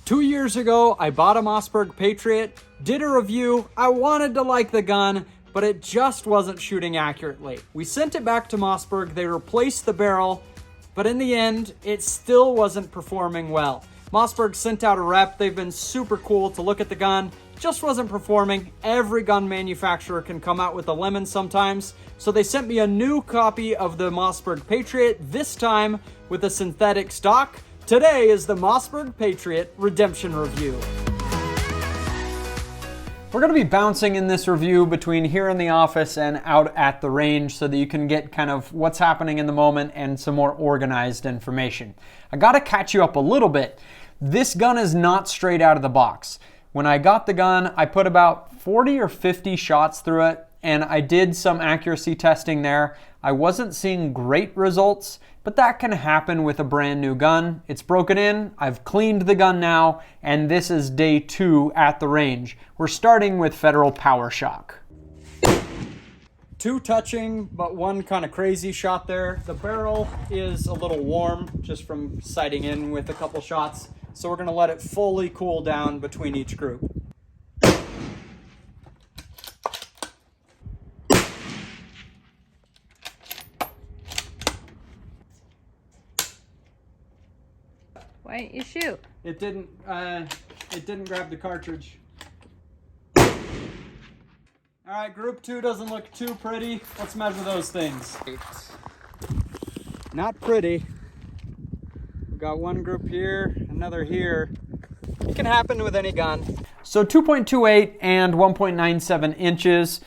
2 years ago, I bought a Mossberg Patriot, did a review. I wanted to like the gun, but it just wasn't shooting accurately. We sent it back to Mossberg, they replaced the barrel, but in the end, it still wasn't performing well. Mossberg sent out a rep, they've been super cool to look at the gun, just wasn't performing. Every gun manufacturer can come out with a lemon sometimes, so they sent me a new copy of the Mossberg Patriot, this time with a synthetic stock. Today is the Mossberg Patriot Redemption Review. We're going to be bouncing in this review between here in the office and out at the range so that you can get kind of what's happening in the moment and some more organized information. I got to catch you up a little bit. This gun is not straight out of the box. When I got the gun, I put about 40 or 50 shots through it, and I did some accuracy testing there. I wasn't seeing great results, but that can happen with a brand new gun. It's broken in, I've cleaned the gun now, and this is day 2 at the range. We're starting with Federal Power Shock. 2 touching, but 1 kind of crazy shot there. The barrel is a little warm just from sighting in with a couple shots, so we're gonna let it fully cool down between each group. Why didn't you shoot? It didn't grab the cartridge. All right, group 2 doesn't look too pretty. Let's measure those things. Not pretty. We've got 1 group here, another here. It can happen with any gun. So 2.28 and 1.97 inches.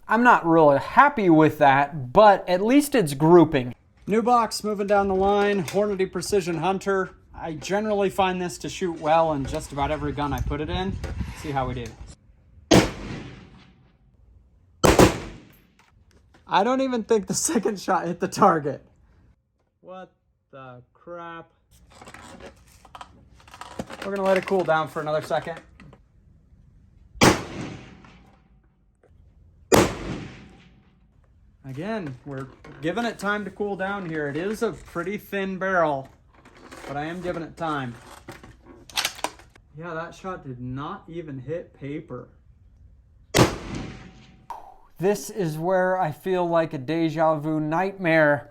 I'm not really happy with that, but at least it's grouping. New box, moving down the line, Hornady Precision Hunter. I generally find this to shoot well in just about every gun I put it in. Let's see how we do. I don't even think the second shot hit the target. What the crap? We're gonna let it cool down for another second. Again, we're giving it time to cool down here. It is a pretty thin barrel, but I am giving it time. Yeah, that shot did not even hit paper. This is where I feel like a deja vu nightmare.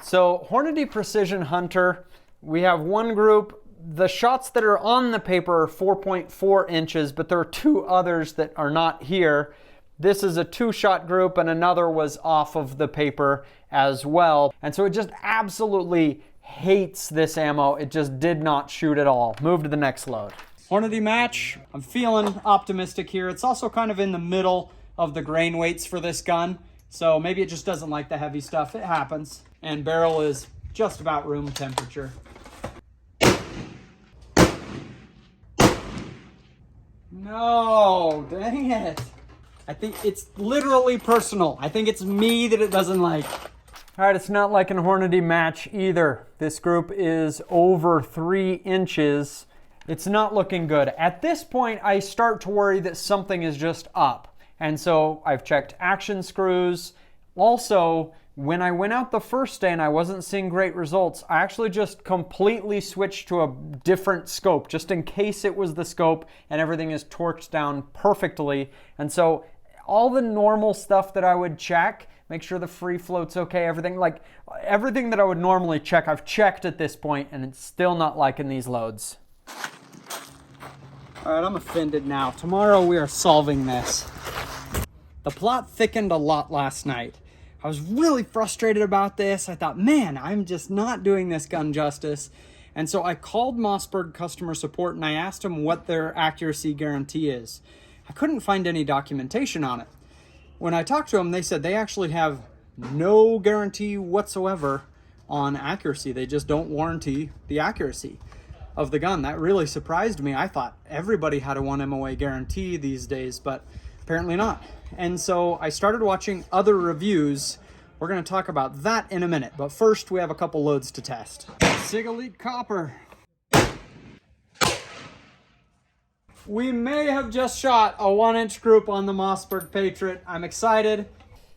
So Hornady Precision Hunter, we have 1 group. The shots that are on the paper are 4.4 inches, but there are 2 others that are not here. This is a 2-shot group and another was off of the paper as well. And so it just absolutely hates this ammo. It just did not shoot at all. Move to the next load. Hornady match. I'm feeling optimistic here. It's also kind of in the middle of the grain weights for this gun, so maybe it just doesn't like the heavy stuff. It happens. And barrel is just about room temperature. No, dang it. I think it's literally personal. I think it's me that it doesn't like. All right, it's not like an Hornady match either. This group is over 3 inches. It's not looking good. At this point, I start to worry that something is just up. And so I've checked action screws. Also, when I went out the first day and I wasn't seeing great results, I actually just completely switched to a different scope, just in case it was the scope and everything is torqued down perfectly. And so all the normal stuff that I would check, make sure the free float's okay, everything that I would normally check, I've checked at this point, and it's still not liking these loads. All right, I'm offended now. Tomorrow we are solving this. The plot thickened a lot last night. I was really frustrated about this. I thought, man, I'm just not doing this gun justice. And so I called Mossberg customer support and I asked them what their accuracy guarantee is. I couldn't find any documentation on it. When I talked to them, they said they actually have no guarantee whatsoever on accuracy. They just don't warranty the accuracy of the gun. That really surprised me. I thought everybody had a 1 MOA guarantee these days, but apparently not. And so I started watching other reviews. We're going to talk about that in a minute, but first we have a couple loads to test. Sig Elite Copper. We may have just shot a 1-inch group on the Mossberg Patriot. I'm excited.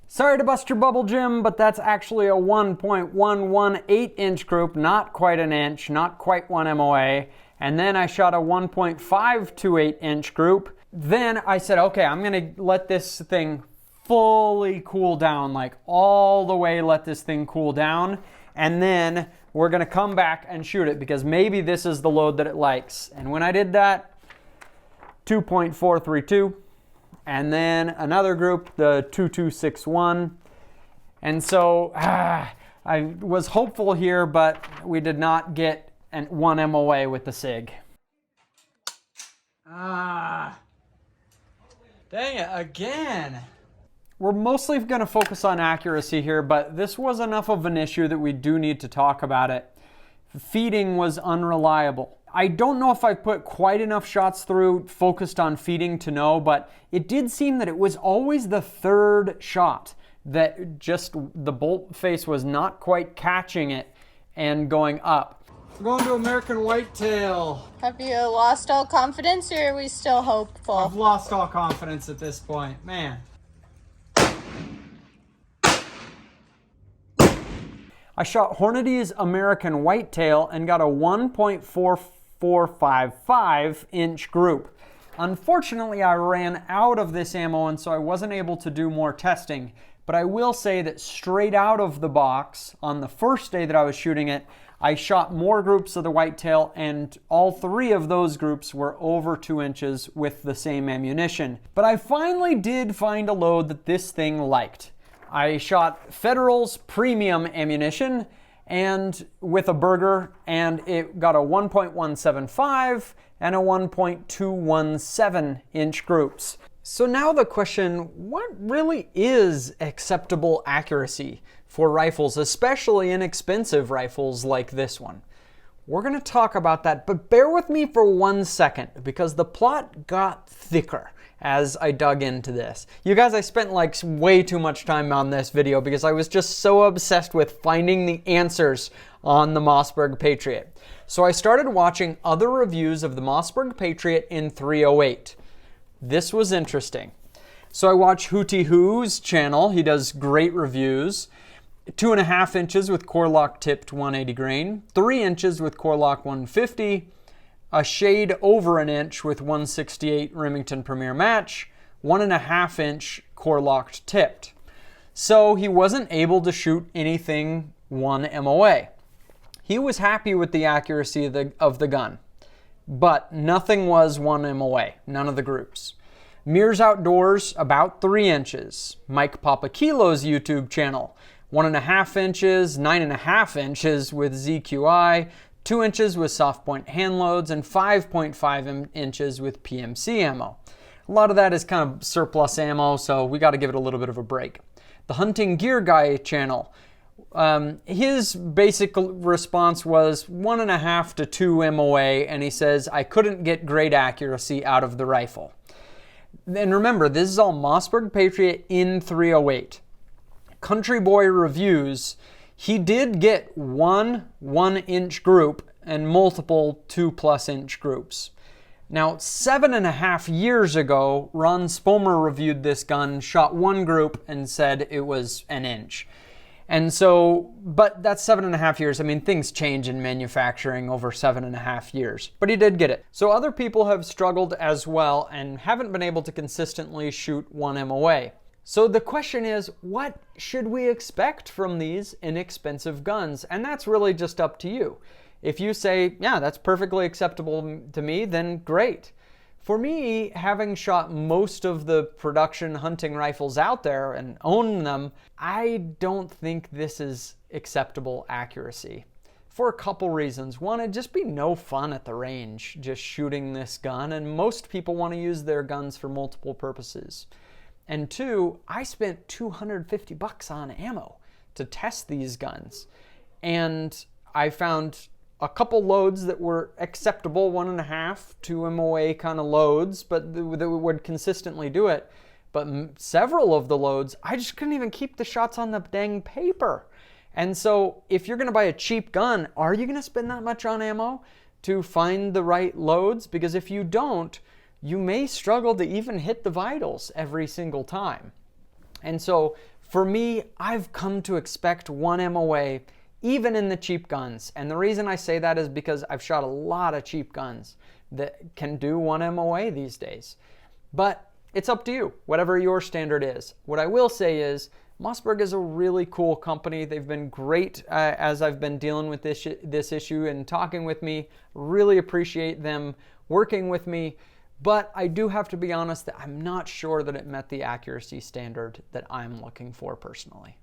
Sorry to bust your bubble, Jim, but that's actually a 1.118 inch group, not quite an inch, not quite 1 MOA. And then I shot a 1.528 inch group. Then I said, okay, I'm gonna let this thing fully cool down, like all the way let this thing cool down. And then we're gonna come back and shoot it because maybe this is the load that it likes. And when I did that, 2.432. And then another group, the 2261. And so I was hopeful here, but we did not get one MOA with the SIG. Dang it, again. We're mostly going to focus on accuracy here, but this was enough of an issue that we do need to talk about it. Feeding was unreliable. I don't know if I put quite enough shots through focused on feeding to know, but it did seem that it was always the third shot that just the bolt face was not quite catching it and going up. We're going to American whitetail. Have you lost all confidence, or are we still hopeful? I've lost all confidence at this point, man. I shot Hornady's American whitetail and got a 1.4455 inch group. Unfortunately, I ran out of this ammo, and so I wasn't able to do more testing. But I will say that straight out of the box, on the first day that I was shooting it, I shot more groups of the whitetail, and all three of those groups were over 2 inches with the same ammunition. But I finally did find a load that this thing liked. I shot Federal's premium ammunition and with a burger, and it got a 1.175 and a 1.217 inch groups. So now the question, what really is acceptable accuracy for rifles, especially inexpensive rifles like this one? We're going to talk about that, but bear with me for 1 second because the plot got thicker as I dug into this. You guys, I spent like way too much time on this video because I was just so obsessed with finding the answers on the Mossberg Patriot. So I started watching other reviews of the Mossberg Patriot in .308. This was interesting. So I watch Hootie Who's channel. He does great reviews. 2.5 inches with core lock tipped 180 grain, 3 inches with core lock 150, a shade over an inch with 168 Remington Premier Match, 1.5 inch core locked tipped. So he wasn't able to shoot anything 1 MOA. He was happy with the accuracy of the gun, but nothing was 1 MOA, none of the groups. Mears Outdoors, about 3 inches. Mike Papakilo's YouTube channel, 1.5 inches, 9.5 inches with ZQI, 2 inches with soft point hand loads, and 5.5 inches with PMC ammo. A lot of that is kind of surplus ammo, so we got to give it a little bit of a break. The Hunting Gear Guy channel, his basic response was 1.5 to 2 MOA, and he says, I couldn't get great accuracy out of the rifle. And remember, this is all Mossberg Patriot in .308. Country Boy Reviews, he did get one 1-inch group and multiple 2+ inch groups. Now, 7.5 years ago, Ron Spomer reviewed this gun, shot 1 group, and said it was 1 inch. And so, but that's 7.5 years. I mean, things change in manufacturing over 7.5 years. But he did get it. So other people have struggled as well and haven't been able to consistently shoot 1 MOA. So the question is, what should we expect from these inexpensive guns? And that's really just up to you. If you say, yeah, that's perfectly acceptable to me, then great. For me, having shot most of the production hunting rifles out there and own them, I don't think this is acceptable accuracy. For a couple reasons. One, it'd just be no fun at the range just shooting this gun, and most people want to use their guns for multiple purposes. And 2, I spent $250 on ammo to test these guns. And I found a couple loads that were acceptable, 1.5, 2 MOA kind of loads, but that would consistently do it. But several of the loads, I just couldn't even keep the shots on the dang paper. And so if you're going to buy a cheap gun, are you going to spend that much on ammo to find the right loads? Because if you don't, you may struggle to even hit the vitals every single time. And so for me, I've come to expect 1 MOA even in the cheap guns. And the reason I say that is because I've shot a lot of cheap guns that can do 1 MOA these days. But it's up to you, whatever your standard is. What I will say is Mossberg is a really cool company. They've been great as I've been dealing with this issue and talking with me. Really appreciate them working with me. But I do have to be honest that I'm not sure that it met the accuracy standard that I'm looking for personally.